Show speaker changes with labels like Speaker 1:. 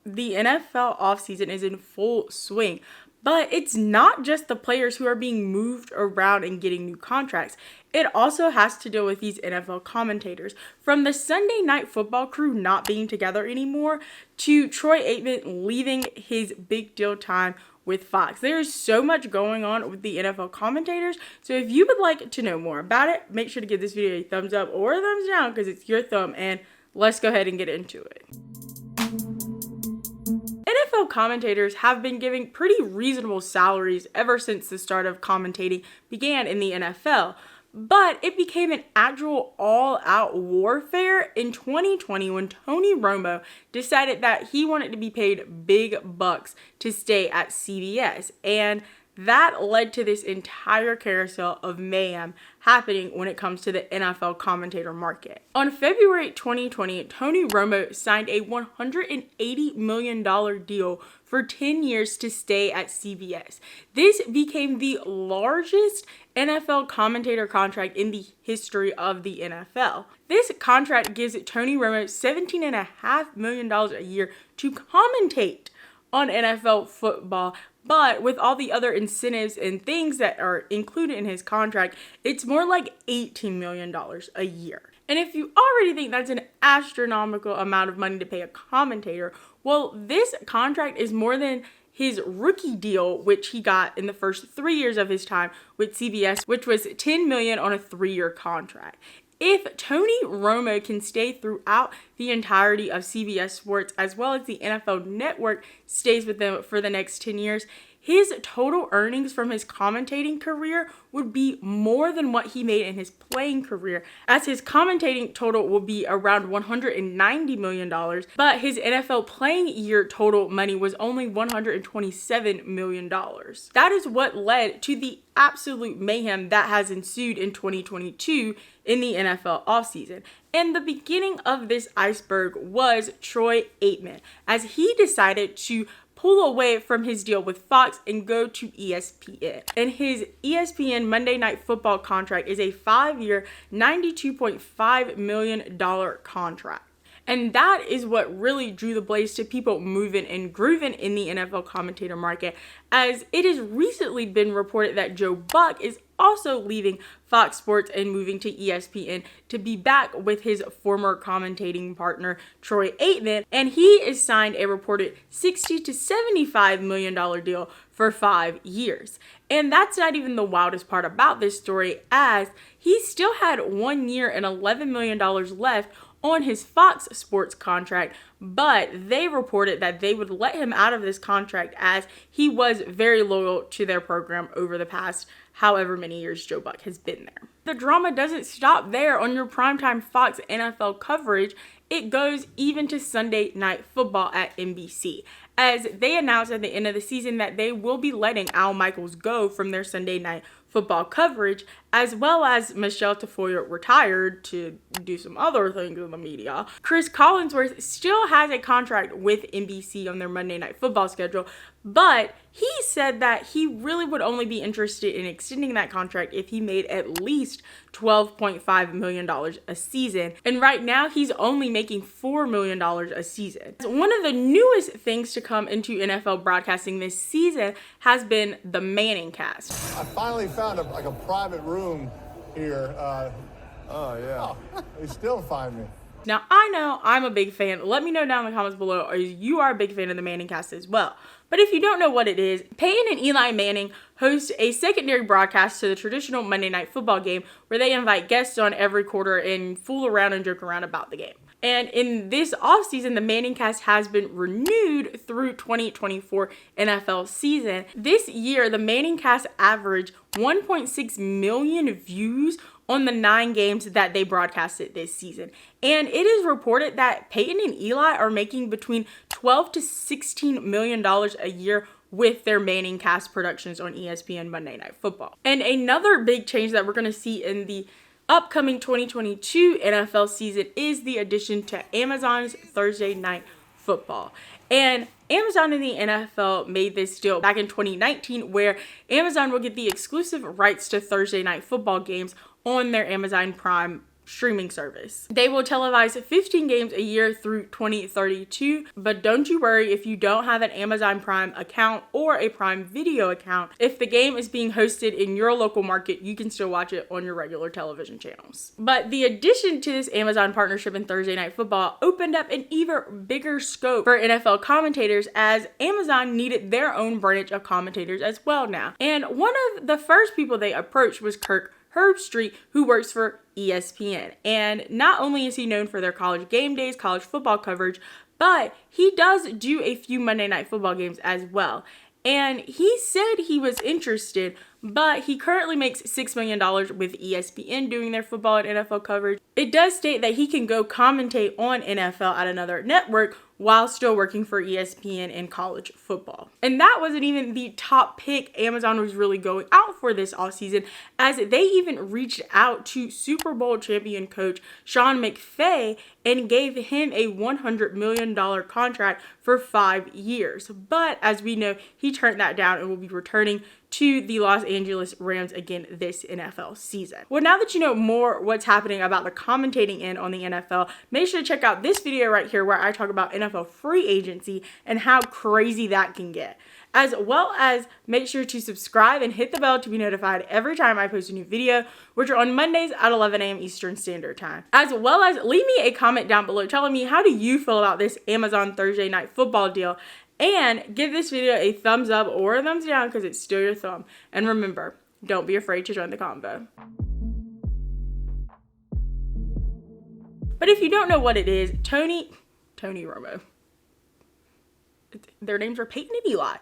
Speaker 1: the NFL offseason is in full swing. But it's not just the players who are being moved around and getting new contracts. It also has to deal with these NFL commentators. From the Sunday Night Football crew not being together anymore to Troy Aikman leaving his big deal time with Fox. There's so much going on with the NFL commentators. So if you would like to know more about it, make sure to give this video a thumbs up or a thumbs down because it's your thumb. And let's go ahead and get into it. NFL commentators have been giving pretty reasonable salaries ever since the start of commentating began in the NFL, but it became an actual all-out warfare in 2020 when Tony Romo decided that he wanted to be paid big bucks to stay at CBS, and that led to this entire carousel of mayhem happening when it comes to the NFL commentator market. On February 2020, Tony Romo signed a $180 million deal for 10 years to stay at CBS. This became the largest NFL commentator contract in the history of the NFL. This contract gives Tony Romo $17.5 million a year to commentate on NFL football. But with all the other incentives and things that are included in his contract, it's more like $18 million a year. And if you already think that's an astronomical amount of money to pay a commentator, well, this contract is more than his rookie deal, which he got in the first 3 years of his time with CBS, which was $10 million on a 3-year contract. If Tony Romo can stay throughout the entirety of CBS Sports as well as the NFL Network stays with them for the next 10 years, his total earnings from his commentating career would be more than what he made in his playing career, as his commentating total will be around $190 million, but his NFL playing year total money was only $127 million. That is what led to the absolute mayhem that has ensued in 2022 in the NFL offseason. And the beginning of this iceberg was Troy Aikman, as he decided to pull away from his deal with Fox and go to ESPN. And his ESPN Monday Night Football contract is a 5-year, $92.5 million contract. And that is what really drew the blaze to people moving and grooving in the NFL commentator market, as it has recently been reported that Joe Buck is also leaving Fox Sports and moving to ESPN to be back with his former commentating partner, Troy Aikman, and he is signed a reported $60 to $75 million deal for 5 years. And that's not even the wildest part about this story, as he still had 1 year and $11 million left on his Fox Sports contract, but they reported that they would let him out of this contract as he was very loyal to their program over the past however many years Joe Buck has been there. The drama doesn't stop there on your primetime Fox NFL coverage. It goes even to Sunday Night Football at NBC, as they announced at the end of the season that they will be letting Al Michaels go from their Sunday Night Football coverage, as well as Michelle Tafoya retired to do some other things in the media. Chris Collinsworth still has a contract with NBC on their Monday Night Football schedule, but he said that he really would only be interested in extending that contract if he made at least $12.5 million a season. And right now, he's only making $4 million a season. One of the newest things to come into NFL broadcasting this season has been the Manningcast.
Speaker 2: I finally found a private room here. They still find me.
Speaker 1: Now, I know I'm a big fan. Let me know down in the comments below if you are a big fan of the Manningcast as well. But if you don't know what it is, Peyton and Eli Manning host a secondary broadcast to the traditional Monday Night Football game where they invite guests on every quarter and fool around and joke around about the game. And in this offseason, the Manningcast has been renewed through 2024 NFL season. This year, the Manningcast averaged 1.6 million views on the 9 games that they broadcasted this season. And it is reported that Peyton and Eli are making between $12 to $16 million a year with their Manningcast productions on ESPN Monday Night Football. And another big change that we're going to see in the upcoming 2022 NFL season is the addition to Amazon's Thursday Night Football. And Amazon and the NFL made this deal back in 2019 where Amazon will get the exclusive rights to Thursday Night Football games on their Amazon Prime streaming service. They will televise 15 games a year through 2032, but don't you worry if you don't have an Amazon Prime account or a Prime Video account. If the game is being hosted in your local market, you can still watch it on your regular television channels. But the addition to this Amazon partnership in Thursday Night Football opened up an even bigger scope for NFL commentators, as Amazon needed their own branch of commentators as well now. And one of the first people they approached was Kirk Herbstreit, who works for ESPN. And not only is he known for their college game days, college football coverage, but he does do a few Monday Night Football games as well. And he said he was interested, but he currently makes $6 million with ESPN doing their football and NFL coverage. It does state that he can go commentate on NFL at another network while still working for ESPN in college football. And that wasn't even the top pick Amazon was really going out for this offseason, as they even reached out to Super Bowl champion coach Sean McVay and gave him a $100 million contract for 5 years. But as we know, he turned that down and will be returning to the Los Angeles Rams again this NFL season. Well, now that you know more what's happening about the commentating end on the NFL, make sure to check out this video right here where I talk about NFL free agency and how crazy that can get. As well as make sure to subscribe and hit the bell to be notified every time I post a new video, which are on Mondays at 11 a.m. Eastern Standard Time. As well as leave me a comment down below telling me, how do you feel about this Amazon Thursday Night Football deal? And give this video a thumbs up or a thumbs down because it's still your thumb. And remember, don't be afraid to join the convo. But if you don't know what it is, Tony Romo. Their names are Peyton and Eli.